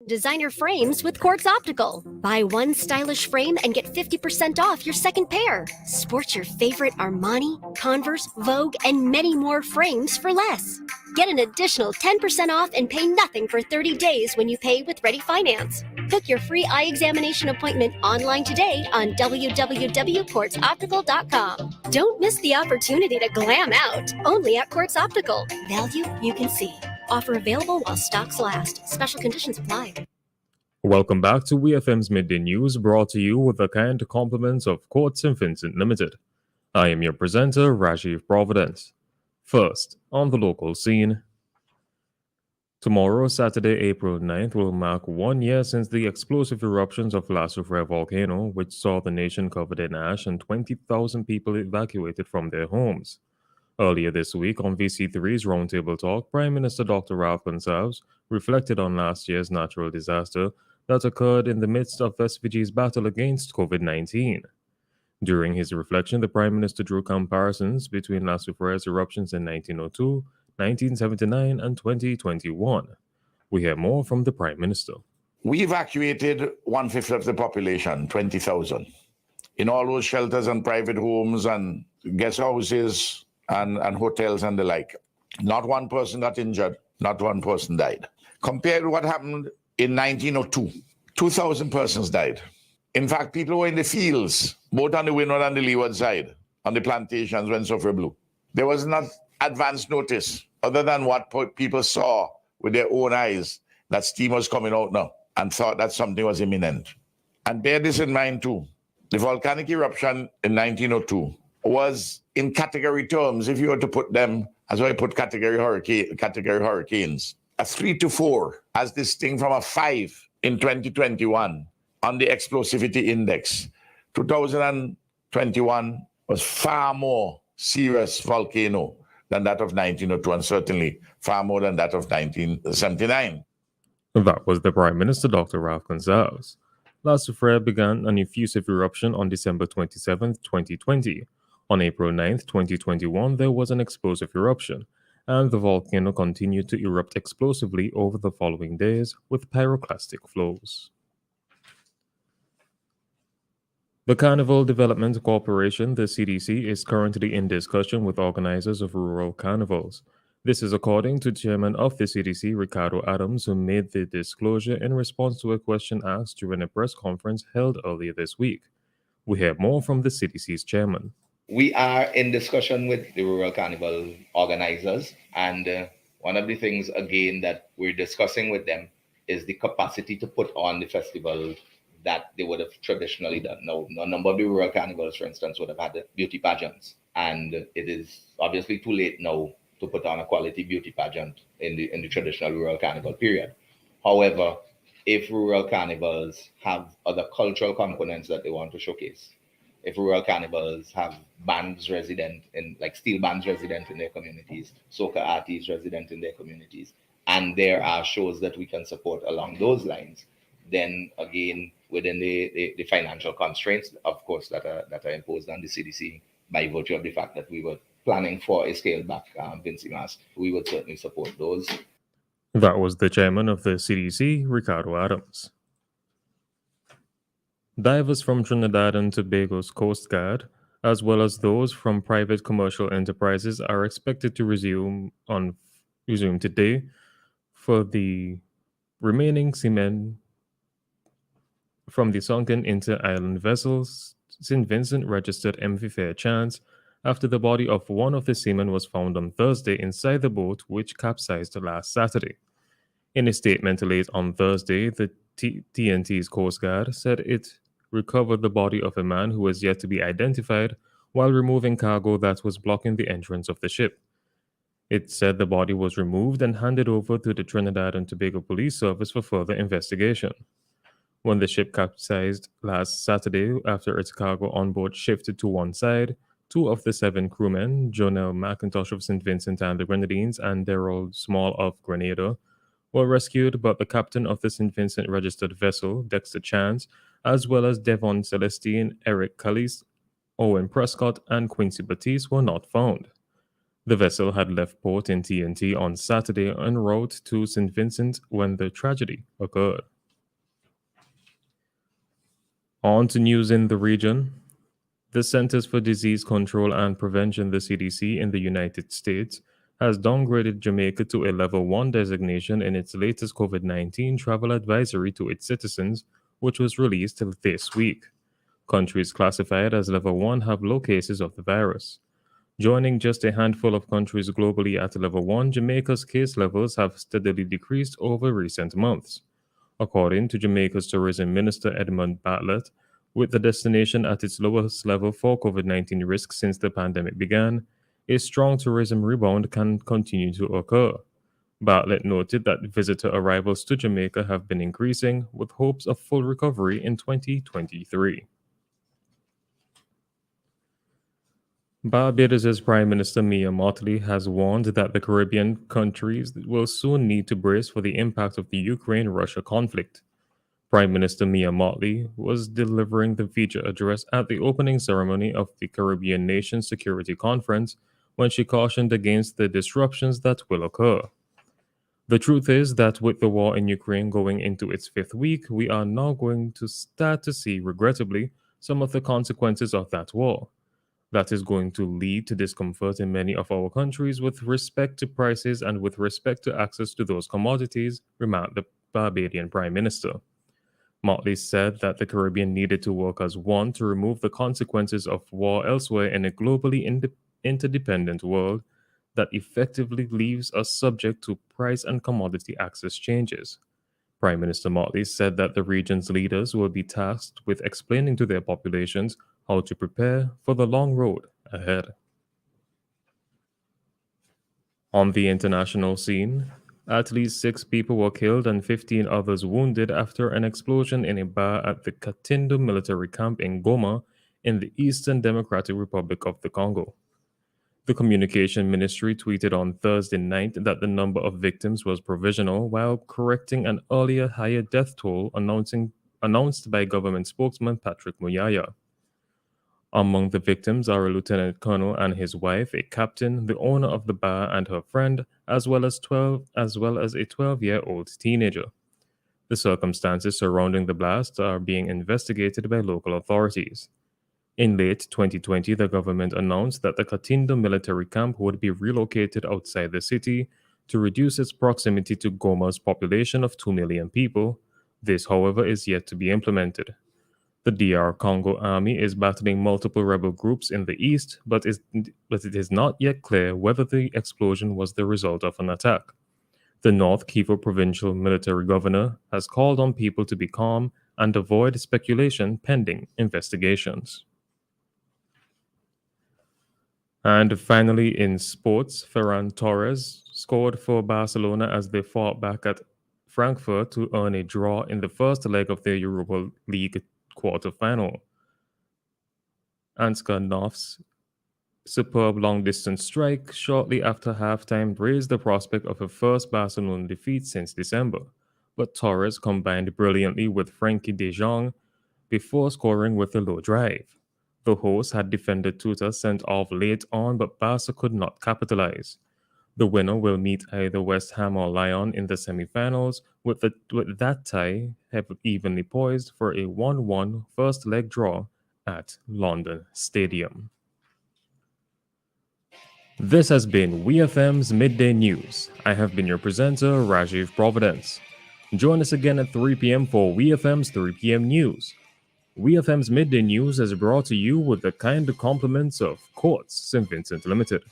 Designer frames with Quartz Optical. Buy one stylish frame and get 50% off your second pair. Sport your favorite Armani, Converse, Vogue, and many more frames for less. Get an additional 10% off and pay nothing for 30 days when you pay with Ready Finance. Book your free eye examination appointment online today on www.quartzoptical.com. Don't miss the opportunity to glam out. Only at Quartz Optical. Value you can see. Offer available while stocks last. Special conditions apply. Welcome back to WEFM's Midday News, brought to you with the kind compliments of Courts and Vincent Limited. I am your presenter, Rajiv Providence. First, on the local scene. Tomorrow, Saturday, April 9th, will mark 1 year since the explosive eruptions of La Soufrière volcano, which saw the nation covered in ash and 20,000 people evacuated from their homes. Earlier this week, on VC3's Roundtable Talk, Prime Minister Dr. Ralph Gonsalves reflected on last year's natural disaster that occurred in the midst of SVG's battle against COVID-19. During his reflection, the Prime Minister drew comparisons between La Soufrière's eruptions in 1902, 1979, and 2021. We hear more from the Prime Minister. We evacuated 1/5 of the population, 20,000, in all those shelters and private homes and guest houses and hotels and the like. Not one person got injured, not one person died. Compared to what happened in 1902, 2,000 persons died. In fact, people were in the fields, both on the windward and the leeward side, on the plantations when Soufrière blew. There was not advance notice other than what people saw with their own eyes, that steam was coming out now, and thought that something was imminent. And bear this in mind too, the volcanic eruption in 1902 was, in category terms, if you were to put them, as I put category hurricanes, a 3 to 4, as distinct from a 5 in 2021 on the explosivity index. 2021 was far more serious volcano than that of 1902, and certainly far more than that of 1979. That was the Prime Minister, Dr. Ralph Gonsalves. La Soufrière began an effusive eruption on December 27, 2020. On April 9, 2021, there was an explosive eruption, and the volcano continued to erupt explosively over the following days with pyroclastic flows. The Carnival Development Corporation, the CDC, is currently in discussion with organizers of rural carnivals. This is according to Chairman of the CDC, Ricardo Adams, who made the disclosure in response to a question asked during a press conference held earlier this week. We hear more from the CDC's chairman. We are in discussion with the rural carnival organizers, and one of the things, again, that we're discussing with them is the capacity to put on the festival that they would have traditionally done. Now, a number of the rural carnivals, for instance, would have had beauty pageants, and it is obviously too late now to put on a quality beauty pageant in the traditional rural carnival period. However, if rural carnivals have other cultural components that they want to showcase, if rural carnivals have bands resident in, like steel bands resident in their communities, soca artists resident in their communities, and there are shows that we can support along those lines, then again, within the financial constraints, of course, that are imposed on the CDC by virtue of the fact that we were planning for a scaled back Vincimas, we would certainly support those. That was the chairman of the CDC, Ricardo Adams. Divers from Trinidad and Tobago's Coast Guard, as well as those from private commercial enterprises, are expected to resume today for the remaining seamen from the sunken inter-island vessels. St. Vincent registered MV Fair Chance after the body of one of the seamen was found on Thursday inside the boat, which capsized last Saturday. In a statement late on Thursday, the TNT's Coast Guard said it recovered the body of a man who was yet to be identified while removing cargo that was blocking the entrance of the ship. It said the body was removed and handed over to the Trinidad and Tobago Police Service for further investigation. When the ship capsized last Saturday after its cargo on board shifted to one side, 2 of the 7 crewmen, Jonelle McIntosh of St. Vincent and the Grenadines and Daryl Small of Grenada, were rescued, but the captain of the St. Vincent registered vessel, Dexter Chance, as well as Devon Celestine, Eric Callis, Owen Prescott, and Quincy Batiste were not found. The vessel had left port in TNT on Saturday en route to St. Vincent when the tragedy occurred. On to news in the region. The Centers for Disease Control and Prevention, the CDC, in the United States has downgraded Jamaica to a level 1 designation in its latest COVID 19 travel advisory to its citizens, which was released this week. Countries classified as level 1 have low cases of the virus. Joining just a handful of countries globally at level 1, Jamaica's case levels have steadily decreased over recent months. According to Jamaica's Tourism Minister Edmund Bartlett, with the destination at its lowest level for COVID 19 risk since the pandemic began, a strong tourism rebound can continue to occur. Bartlett noted that visitor arrivals to Jamaica have been increasing, with hopes of full recovery in 2023. Barbados' Prime Minister Mia Mottley has warned that the Caribbean countries will soon need to brace for the impact of the Ukraine-Russia conflict. Prime Minister Mia Mottley was delivering the feature address at the opening ceremony of the Caribbean Nations Security Conference when she cautioned against the disruptions that will occur. The truth is that with the war in Ukraine going into its fifth week, we are now going to start to see, regrettably, some of the consequences of that war. That is going to lead to discomfort in many of our countries with respect to prices and with respect to access to those commodities, remarked the Barbadian Prime Minister. Motley said that the Caribbean needed to work as one to remove the consequences of war elsewhere in a globally interdependent world that effectively leaves us subject to price and commodity access changes. Prime Minister Motley said that the region's leaders will be tasked with explaining to their populations how to prepare for the long road ahead. On the international scene, at least 6 people were killed and 15 others wounded after an explosion in a bar at the Katindo military camp in Goma in the Eastern Democratic Republic of the Congo. The Communication Ministry tweeted on Thursday night that the number of victims was provisional while correcting an earlier higher death toll announced by government spokesman Patrick Muyaya. Among the victims are a lieutenant colonel and his wife, a captain, the owner of the bar and her friend, as well as a 12-year-old teenager. The circumstances surrounding the blast are being investigated by local authorities. In late 2020, the government announced that the Katindo military camp would be relocated outside the city to reduce its proximity to Goma's population of 2 million people. This, however, is yet to be implemented. The DR Congo army is battling multiple rebel groups in the east, but it is not yet clear whether the explosion was the result of an attack. The North Kivu provincial military governor has called on people to be calm and avoid speculation pending investigations. And finally, in sports, Ferran Torres scored for Barcelona as they fought back at Frankfurt to earn a draw in the first leg of their Europa League quarter-final. Ansgar Noff's superb long-distance strike shortly after halftime raised the prospect of a first Barcelona defeat since December, but Torres combined brilliantly with Frenkie de Jong before scoring with a low drive. The hosts had defender Tuta sent off late on, but Barca could not capitalize. The winner will meet either West Ham or Lyon in the semi-finals, with that tie evenly poised for a 1-1 first leg draw at London Stadium. This has been WEFM's Midday News. I have been your presenter, Rajiv Providence. Join us again at 3 p.m. for WEFM's 3 p.m. News. WEFM's Midday News is brought to you with the kind compliments of Courts St. Vincent Limited.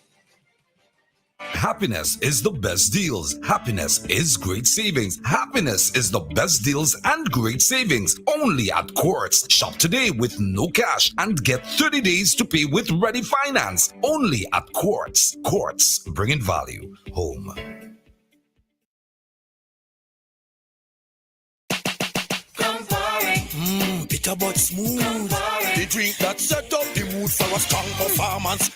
Happiness is the best deals. Happiness is great savings. Happiness is the best deals and great savings. Only at Quartz. Shop today with no cash and get 30 days to pay with ready finance. Only at Quartz. Quartz, bringing value home. Bitter but smooth. The drink that set up the mood for a strong performance.